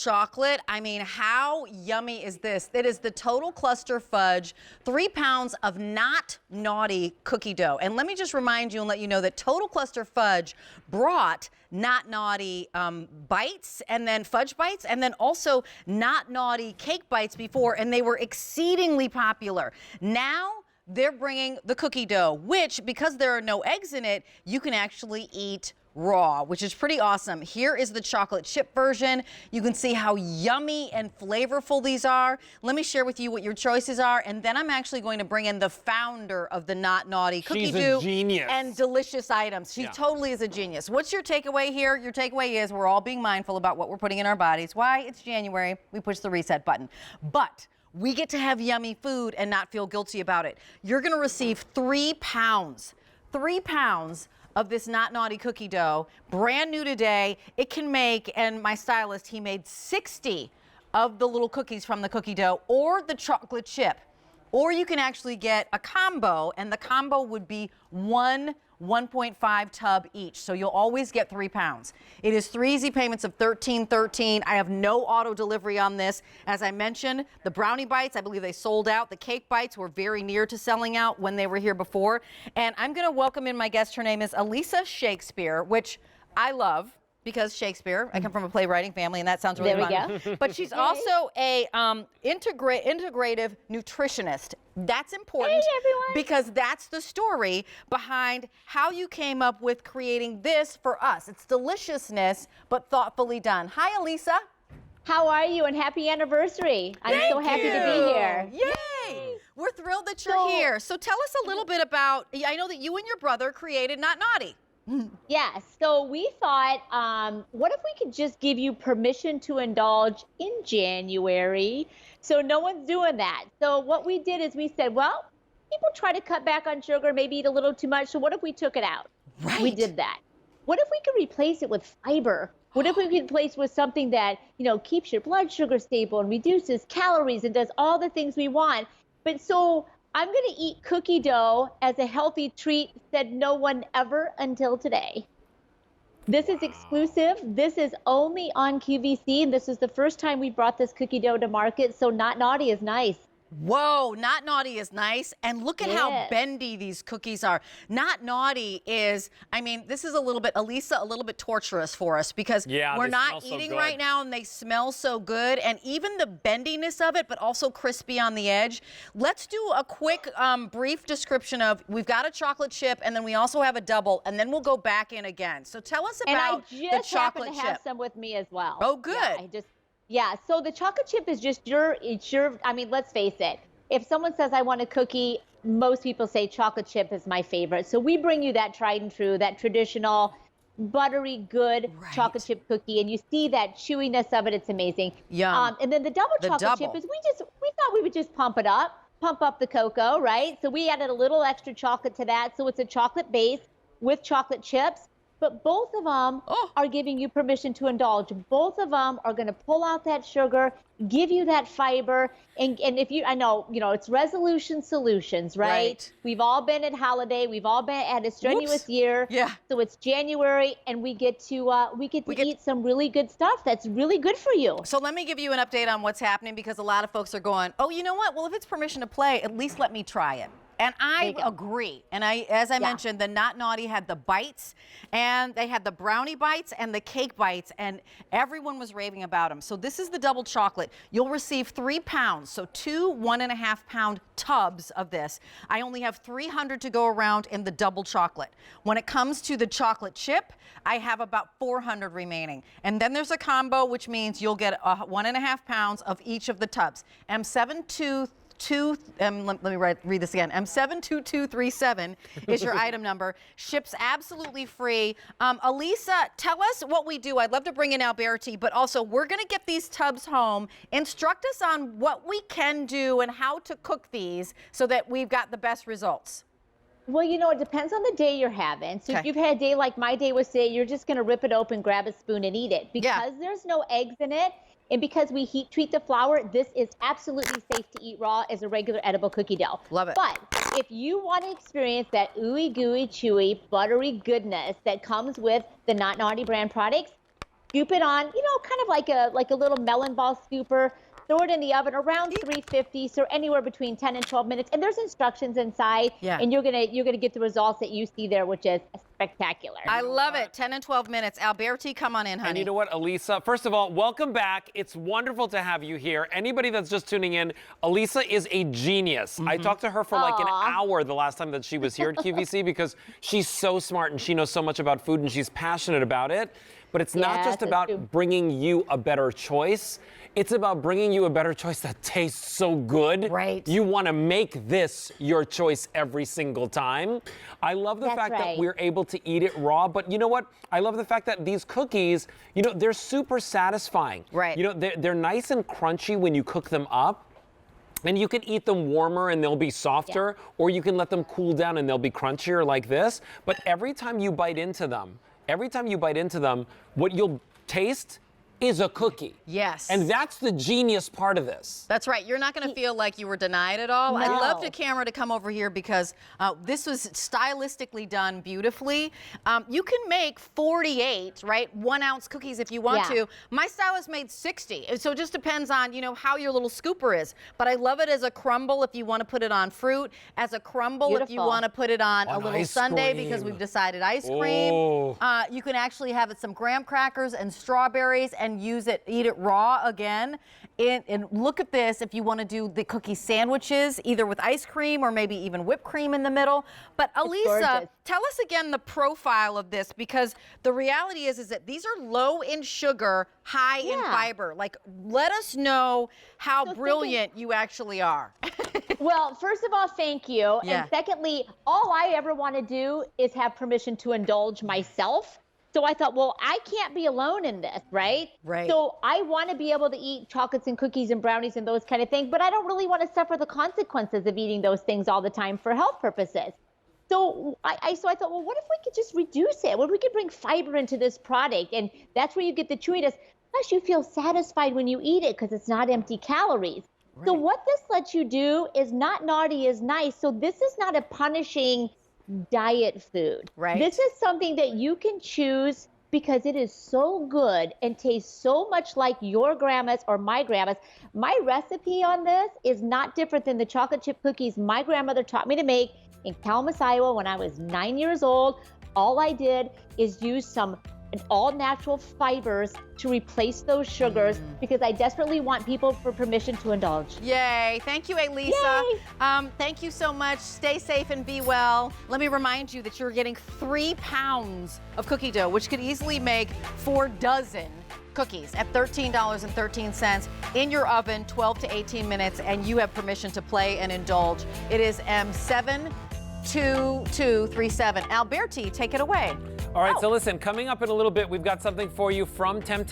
chocolate. I mean, how yummy is this? It is the Total Cluster Fudge, 3 pounds of not naughty cookie dough. And let me just remind you and let you know that Total Cluster Fudge brought not naughty bites and then fudge bites and then also not naughty cake bites before, and they were exceedingly popular. Now they're bringing the cookie dough, which, because there are no eggs in it, you can actually eat raw, which is pretty awesome. Here is the chocolate chip version. You can see how yummy and flavorful these are. Let me share with you what your choices are, and then I'm actually going to bring in the founder of the Not Naughty Cookie Dough and delicious items. She totally is a genius. What's your takeaway here? Your takeaway is we're all being mindful about what we're putting in our bodies. Why? It's January. We push the reset button. But we get to have yummy food and not feel guilty about it. You're going to receive 3 pounds of this Not Naughty cookie dough, brand new today. It can make, and my stylist, he made 60 of the little cookies from the cookie dough or the chocolate chip. Or you can actually get a combo, and the combo would be 1.5 tub each. So you'll always get 3 pounds. It is 3 easy payments of $13.13. I have no auto delivery on this. As I mentioned, the brownie bites, I believe they sold out. The cake bites were very near to selling out when they were here before. And I'm going to welcome in my guest. Her name is Elisa Shakespeare, which I love. Because Shakespeare, I come from a playwriting family, and that sounds really fun. There we go. But she's also a integrative nutritionist. That's important because that's the story behind how you came up with creating this for us. It's deliciousness, but thoughtfully done. Hi, Elisa. How are you? And happy anniversary. I'm so happy to be here. Yay! We're thrilled that you're here. So tell us a little bit about, I know that you and your brother created Not Naughty. Yes, so we thought, what if we could just give you permission to indulge in January? So no one's doing that. So what we did is we said, well, people try to cut back on sugar, maybe eat a little too much. So what if we took it out? Right. We did that. What if we could replace it with fiber? What if we could replace with something that, keeps your blood sugar stable and reduces calories and does all the things we want? But so I'm going to eat cookie dough as a healthy treat, said no one ever until today. This is exclusive. This is only on QVC, and this is the first time we brought this cookie dough to market, so Not Naughty is nice. Whoa, Not Naughty is nice. And look at how bendy these cookies are. Not Naughty is, this is a little bit, Elisa, a little bit torturous for us because we're not eating right now and they smell so good. And even the bendiness of it, but also crispy on the edge. Let's do a quick, brief description of, we've got a chocolate chip and then we also have a double, and then we'll go back in again. So tell us about the chocolate chip. And I just happen to have some with me as well. Oh, good. Yeah, so the chocolate chip is just let's face it. If someone says, I want a cookie, most people say chocolate chip is my favorite. So we bring you that tried and true, that traditional, buttery, good chocolate chip cookie. And you see that chewiness of it. It's amazing. Yum. And then the double chocolate chip is, we thought we would just pump up the cocoa, right? So we added a little extra chocolate to that. So it's a chocolate base with chocolate chips. But both of them are giving you permission to indulge. Both of them are going to pull out that sugar, give you that fiber. And if you, I know, it's resolution solutions, right? We've all been at holiday. We've all been at a strenuous year. Yeah. So it's January, and we get to eat some really good stuff that's really good for you. So let me give you an update on what's happening, because a lot of folks are going, oh, you know what? Well, if it's permission to play, at least let me try it. And I agree. And as I mentioned, the Not Naughty had the bites, and they had the brownie bites and the cake bites, and everyone was raving about them. So this is the double chocolate. You'll receive 3 pounds, so 2 1.5-pound tubs of this. I only have 300 to go around in the double chocolate. When it comes to the chocolate chip, I have about 400 remaining. And then there's a combo, which means you'll get 1.5 pounds of each of the tubs. Let me read this again. M72237 is your item number. Ships absolutely free. Elisa, tell us what we do. I'd love to bring in Alberti, but also we're going to get these tubs home. Instruct us on what we can do and how to cook these so that we've got the best results. Well, it depends on the day you're having. So if you've had a day like my day was today, you're just going to rip it open, grab a spoon, and eat it. Because there's no eggs in it, and because we heat treat the flour, this is absolutely safe to eat raw as a regular edible cookie dough. Love it. But if you want to experience that ooey gooey, chewy, buttery goodness that comes with the Not Naughty brand products, scoop it on, you know, kind of like a little melon ball scooper. Throw it in the oven around 350, so anywhere between 10 and 12 minutes. And there's instructions inside, and you're gonna get the results that you see there, which is spectacular. I love it. 10 and 12 minutes. Alberti, come on in, honey. And you know what, Elisa? First of all, welcome back. It's wonderful to have you here. Anybody that's just tuning in, Elisa is a genius. I talked to her for like an hour the last time that she was here at QVC because she's so smart and she knows so much about food and she's passionate about it. But it's not just about bringing you a better choice. It's about bringing you a better choice that tastes so good. Right. You want to make this your choice every single time. I love the fact that we're able to eat it raw, but you know what? I love the fact that these cookies, you know, they're super satisfying. Right. You know, they're nice and crunchy when you cook them up. And you can eat them warmer and they'll be softer, or you can let them cool down and they'll be crunchier like this. But every time you bite into them, what you'll taste is a cookie. Yes. And that's the genius part of this. That's right. You're not going to feel like you were denied at all. No. I'd love the camera to come over here because this was stylistically done beautifully. You can make 48, right, 1 ounce cookies if you want to. My stylist made 60. So it just depends on, you know, how your little scooper is. But I love it as a crumble if you want to put it on fruit, as a crumble if you want to put it on a little sundae because we've decided ice cream. You can actually have it some graham crackers and strawberries and use it, eat it raw again. And look at this if you want to do the cookie sandwiches, either with ice cream or maybe even whipped cream in the middle. But Elisa, tell us again the profile of this, because the reality is that these are low in sugar, high in fiber. Like, let us know how brilliant you actually are. Well, first of all, thank you. And secondly, all I ever want to do is have permission to indulge myself. So I thought, well, I can't be alone in this, right? Right. So I want to be able to eat chocolates and cookies and brownies and those kind of things, but I don't really want to suffer the consequences of eating those things all the time for health purposes. So I thought, well, what if we could just reduce it? What if we could bring fiber into this product? And that's where you get the chewiness. Plus, you feel satisfied when you eat it because it's not empty calories. Right. So what this lets you do is not naughty is nice. So this is not a punishing diet food. Right. This is something that you can choose because it is so good and tastes so much like your grandma's or my grandma's. My recipe on this is not different than the chocolate chip cookies my grandmother taught me to make in Kalamazoo, Iowa when I was 9 years old. All I did is use some all natural fibers to replace those sugars because I desperately want people for permission to indulge. Yay. Thank you, Elisa. Thank you so much. Stay safe and be well. Let me remind you that you're getting 3 pounds of cookie dough, which could easily make 4 dozen cookies at $13.13 in your oven, 12 to 18 minutes, and you have permission to play and indulge. It is M72237. Alberti, take it away. All right, so listen, coming up in a little bit, we've got something for you from Temptation.